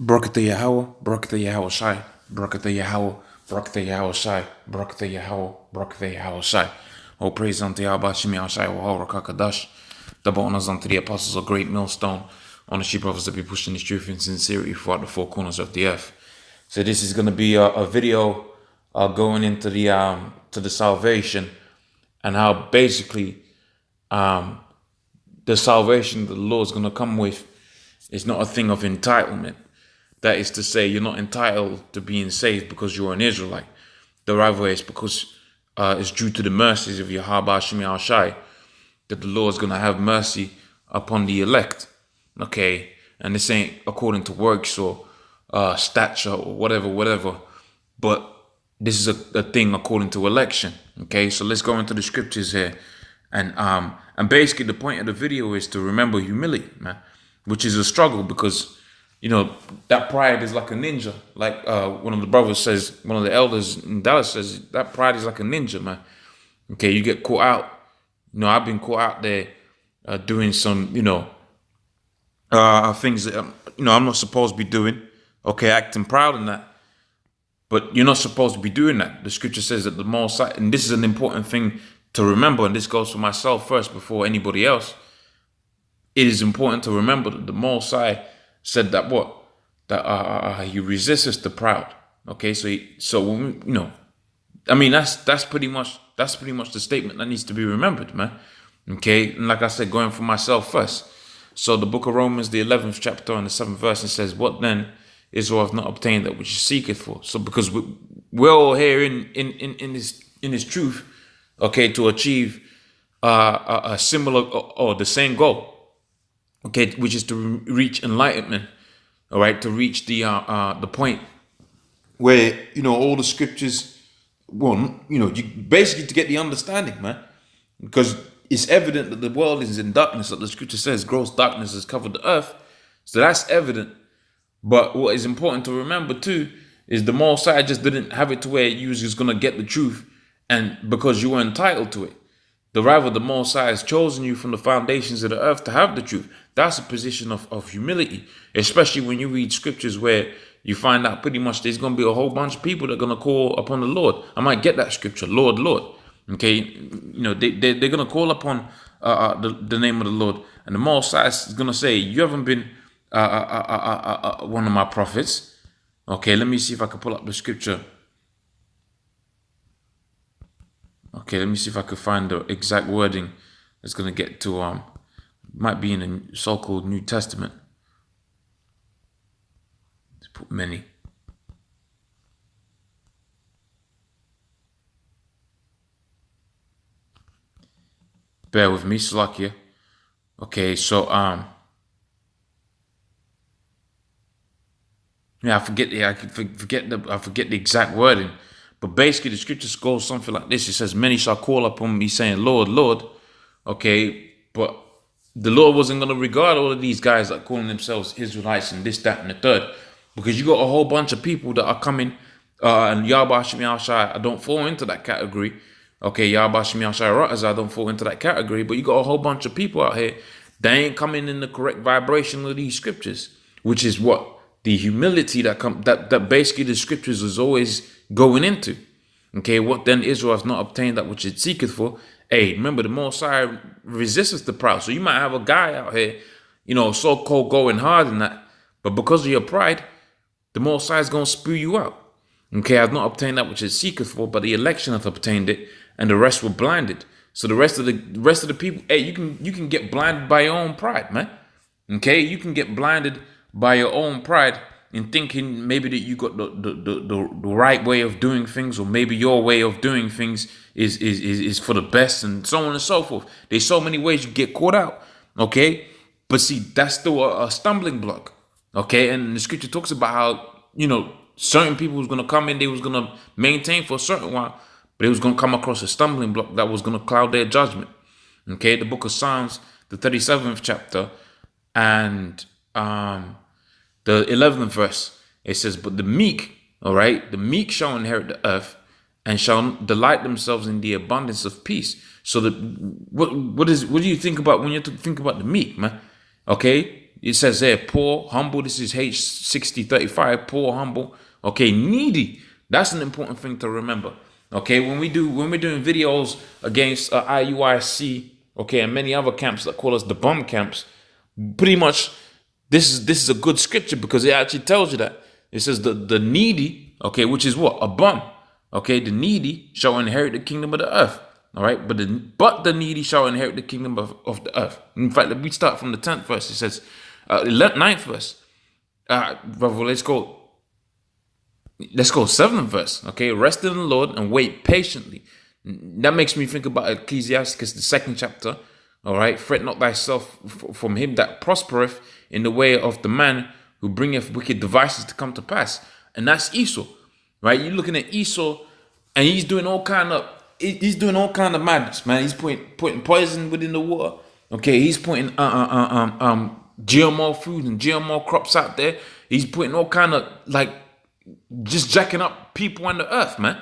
Barakatah Yahweh, Barakatah Yahweh Shai, Barakatah Yahweh, Barakatah Yahweh Shai, Barakatah Yahweh, Barakatah Yahweh Shai. All praise unto Yahweh Shemi Shai, Wahal Rakakadash. Double honors unto the apostles of GreatMillStone, on the sheep brothers that be pushing this truth in sincerity throughout the four corners of the earth. So this is going to be a video going into the salvation and how basically the salvation that the Lord is going to come with is not a thing of entitlement. That is to say, you're not entitled to being saved because you're an Israelite. The rather is because it's due to the mercies of Yahweh Shemi Shai that the Lord is going to have mercy upon the elect. Okay, and this ain't according to works or stature or whatever, but this is a thing according to election. Okay, so let's go into the scriptures here, and basically the point of the video is to remember humility, man, which is a struggle because you know that pride is like a ninja. Like one of the brothers says, one of the elders in Dallas says, that pride is like a ninja, man. Okay, you get caught out. You know, I've been caught out there doing some, things that I'm not supposed to be doing. Okay, acting proud in that, but you're not supposed to be doing that. The scripture says that the Most High, and this is an important thing to remember, and this goes for myself first before anybody else. It is important to remember that the Most High said that he resists the proud. Okay, so when that's pretty much the statement that needs to be remembered, man. Okay, and like I said, going for myself first. So the book of Romans, the 11th chapter and the 7th verse, it says, "What then? Israel hath not obtained that which he seeketh for." So because we're all here in this truth, okay, to achieve a similar or the same goal. Okay, which is to reach enlightenment, all right, to reach the point where all the scriptures, you basically to get the understanding, man, because it's evident that the world is in darkness, that the scripture says gross darkness has covered the earth, so that's evident. But what is important to remember too is the Most High just didn't have it to where you was just gonna get the truth, and because you were entitled to it. Rather, the Most High has chosen you from the foundations of the earth to have the truth. That's a position of humility, especially when you read scriptures where you find out pretty much there's going to be a whole bunch of people that are going to call upon the Lord. I might get that scripture, Lord, Lord. Okay, they're going to call upon the name of the Lord, and the Most High is going to say, "You haven't been one of my prophets." Okay, let me see if I can pull up the scripture. Okay, let me see if I could find the exact wording that's going to get to, might be in the so-called New Testament. Let's put many. Bear with me, Slakia. Okay, so, I forget the exact wording. But basically, the scriptures goes something like this. It says, "Many shall call upon me, saying, Lord, Lord." Okay, but the Lord wasn't going to regard all of these guys that calling themselves Israelites and this, that, and the third. Because you got a whole bunch of people that are coming, and Yahweh Shemi Shai, I don't fall into that category. Okay, Yahweh Shemi Shai, I don't fall into that category. But you got a whole bunch of people out here that ain't coming in the correct vibration of these scriptures. Which is what? The humility that basically the scriptures is always going into. Okay, what then? Israel has not obtained that which it seeketh for. Hey, remember, the Most High resists the proud. So you might have a guy out here, so-called going hard in that, but because of your pride, the Most High is going to spew you out. Okay, has not obtained that which it seeketh for, but the election hath obtained it, and the rest were blinded. So the rest of the people, hey, you can get blinded by your own pride, man. Okay, you can get blinded by your own pride in thinking maybe that you got the right way of doing things, or maybe your way of doing things is for the best, and so on and so forth. There's so many ways you get caught out. Okay, but see, that's still a stumbling block. Okay, and the scripture talks about how certain people was gonna come in, they was gonna maintain for a certain while, but it was gonna come across a stumbling block that was gonna cloud their judgment. Okay, the book of Psalms, the 37th chapter, and the 11th verse, it says, "But the meek, all right, the meek shall inherit the earth and shall delight themselves in the abundance of peace." So what do you think about when you think about the meek, man? Okay, it says there, poor, humble. This is H6035, poor, humble. Okay, needy. That's an important thing to remember. Okay, when we're doing videos against IUIC, okay, and many other camps that call us the bum camps, pretty much this is a good scripture because it actually tells you that. It says the needy, okay, which is what? A bum. Okay, the needy shall inherit the kingdom of the earth. All right, but the needy shall inherit the kingdom of the earth. In fact, we start from the 10th verse. It says, 9th verse. Brother, let's go 7th verse. Okay, rest in the Lord and wait patiently. That makes me think about Ecclesiastes, the 2nd chapter. All right, fret not thyself from him that prospereth in the way of the man who bringeth wicked devices to come to pass. And that's Esau, right? You're looking at Esau, and he's doing all kind of madness, man. He's putting poison within the water. Okay, he's putting GMO food and GMO crops out there. He's putting all kind of just jacking up people on the earth, man.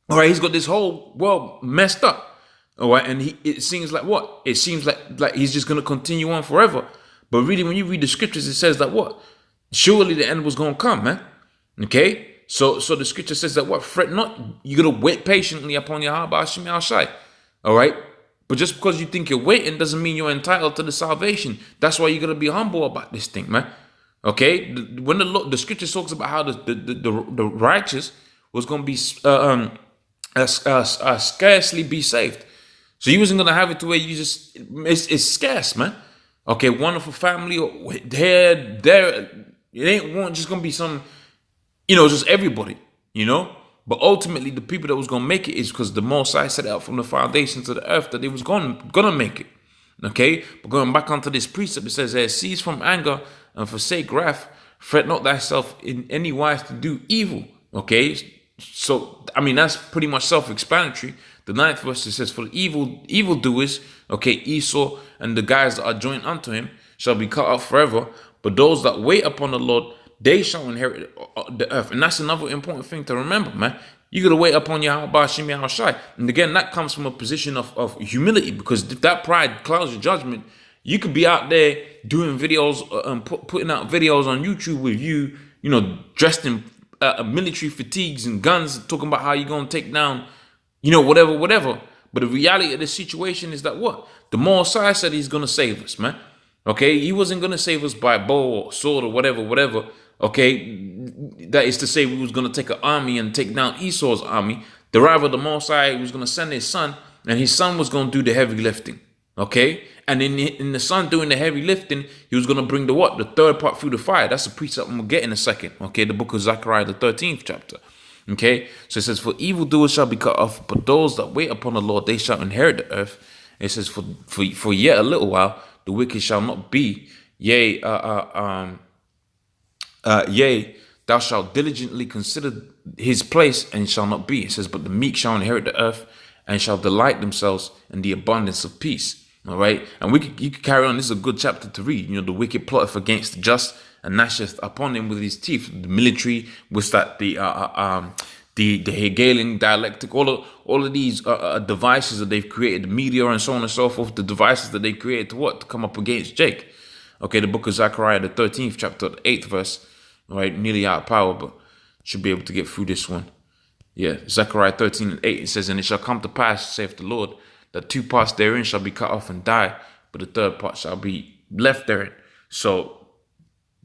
All right, he's got this whole world messed up. All right, and it seems like what? It seems like he's just gonna continue on forever. But really, when you read the scriptures, it says that what? Surely the end was gonna come, man. Okay, so the scripture says that what? Fret not. You're gonna wait patiently upon Yahweh Hashem Yahushai. All right, but just because you think you're waiting doesn't mean you're entitled to the salvation. That's why you gotta be humble about this thing, man. Okay, when the scripture talks about how the righteous was gonna be scarcely be saved. So you wasn't gonna have it to where you just it's scarce, man. Okay, wonderful family there. It ain't just gonna be some, just everybody, But ultimately, the people that was gonna make it is because the Most High set out from the foundations of the earth that they was gonna make it. Okay, but going back onto this precept, it says, "Cease from anger and forsake wrath. Fret not thyself in any wise to do evil." Okay, so I mean that's pretty much self-explanatory. The 9th verse it says, "For the evildoers, okay, Esau and the guys that are joined unto him shall be cut off forever. But those that wait upon the Lord, they shall inherit the earth." And that's another important thing to remember, man. You gotta wait upon Yahweh Hashem Yahushai. And again, that comes from a position of humility, because if that pride clouds your judgment, you could be out there doing videos and putting out videos on YouTube with you, dressed in military fatigues and guns, talking about how you're gonna take down, whatever. But the reality of the situation is that what? The Most High said he's gonna save us, man. Okay, he wasn't gonna save us by bow or sword or whatever. Okay, that is to say we was gonna take an army and take down Esau's army. Rather, the Most High was gonna send his son, and his son was gonna do the heavy lifting. Okay, and in the son doing the heavy lifting, he was gonna bring the third part through the fire. That's a precept I'm gonna get in a second. Okay, the book of Zechariah, the 13th chapter. Okay, so it says, "For evildoers shall be cut off, but those that wait upon the Lord, they shall inherit the earth." It says, "For yet a little while, the wicked shall not be. Yea, thou shalt diligently consider his place, and shall not be." It says, "But the meek shall inherit the earth, and shall delight themselves in the abundance of peace." All right, and you could carry on. This is a good chapter to read. The wicked plotteth against the just, and gnasheth upon him with his teeth. The military was that the Hegelian dialectic, all of these devices that they've created, the media and so on and so forth, the devices that they created to come up against Jake. Okay, the book of Zechariah, the 13th chapter, the 8th verse. All right, nearly out of power, but should be able to get through this one. Yeah, Zechariah 13:8, it says, "And it shall come to pass, saith the Lord, that 2 parts therein shall be cut off and die, but the 3rd part shall be left therein." So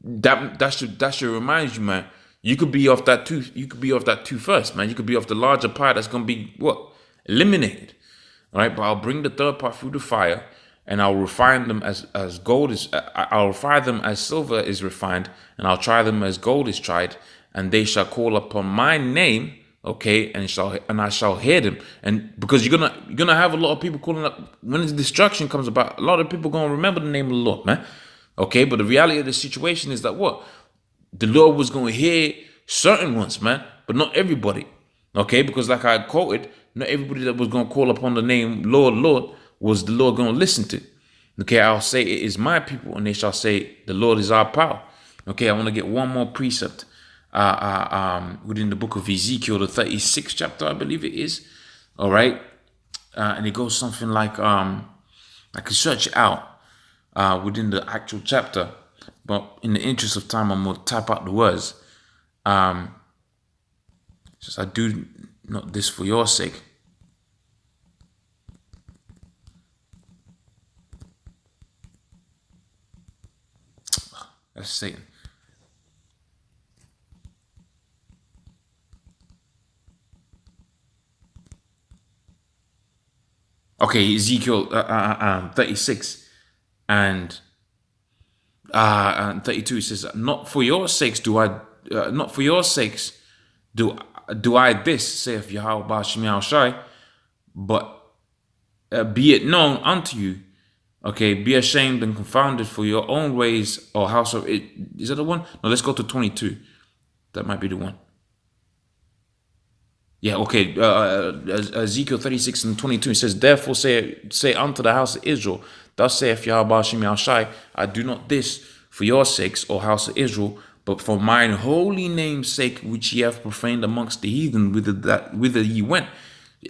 that should remind you, man. You could be off that two. You could be off that 2 first, man. You could be off the larger pie that's gonna be eliminated. All right, but I'll bring the 3rd part through the fire, and I'll refine them as gold is. I'll refine them as silver is refined, and I'll try them as gold is tried. And they shall call upon my name, okay, and I shall hear them. And because you're gonna have a lot of people calling up when the destruction comes about. A lot of people gonna remember the name of the Lord, man. Okay, but the reality of the situation is that the Lord was gonna hear certain ones, man, but not everybody. Okay, because like I quoted, not everybody that was gonna call upon the name Lord, Lord, was the Lord gonna listen to. Okay, I'll say it is my people, and they shall say the Lord is our power. Okay, I want to get one more precept. Within the book of Ezekiel, the 36th chapter, I believe it is. All right, and it goes something like I can search it out. within the actual chapter. But in the interest of time, I'm gonna type out the words. Just I do not this for your sake. That's Satan. Okay, Ezekiel 36 and 32 says, "Not for your sakes do I, not for your sakes do I this, saith Yahweh Ba'Shem Shai, but be it known unto you, okay, be ashamed and confounded for your own ways, or house of it." Is that the one? No, let's go to 22. That might be the one. Yeah, okay. Ezekiel 36 and 22, it says, "Therefore say unto the house of Israel, thus saith Yahweh Ba'Shem Shai, I do not this for your sakes, O house of Israel, but for mine holy name's sake, which ye have profaned amongst the heathen, whither ye went."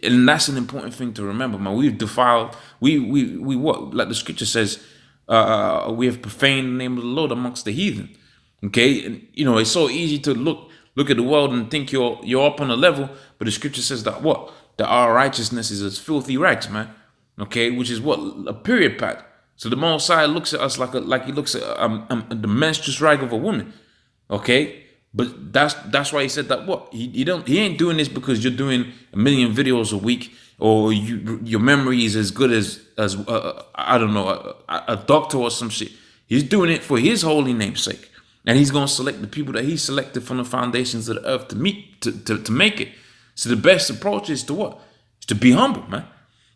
And that's an important thing to remember, man. We've defiled, we what, like the scripture says, we have profaned the name of the Lord amongst the heathen. Okay, and you know, it's so easy to look at the world and think you're up on a level, but the scripture says that what? That our righteousness is as filthy rags, man. Okay, which is what? A period pad. So the Most High looks at us like he looks at the menstruous rag of a woman. Okay, but that's why he said that what? He ain't doing this because you're doing a million videos a week, or your memory is as good as I don't know, a doctor or some shit. He's doing it for his holy name's sake. And he's going to select the people that he selected from the foundations of the earth to make it. So the best approach is to what? Is to be humble, man.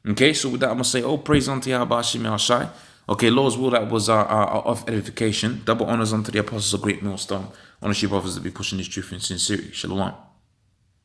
Okay, so with that, I'm going to say, oh, praise unto Yahweh Ba'Shem Shai. Okay, Lord's will, that was our of edification. Double honors unto the apostles of Great Millstone. Ownership offers to be pushing this truth in sincerity. Shalom.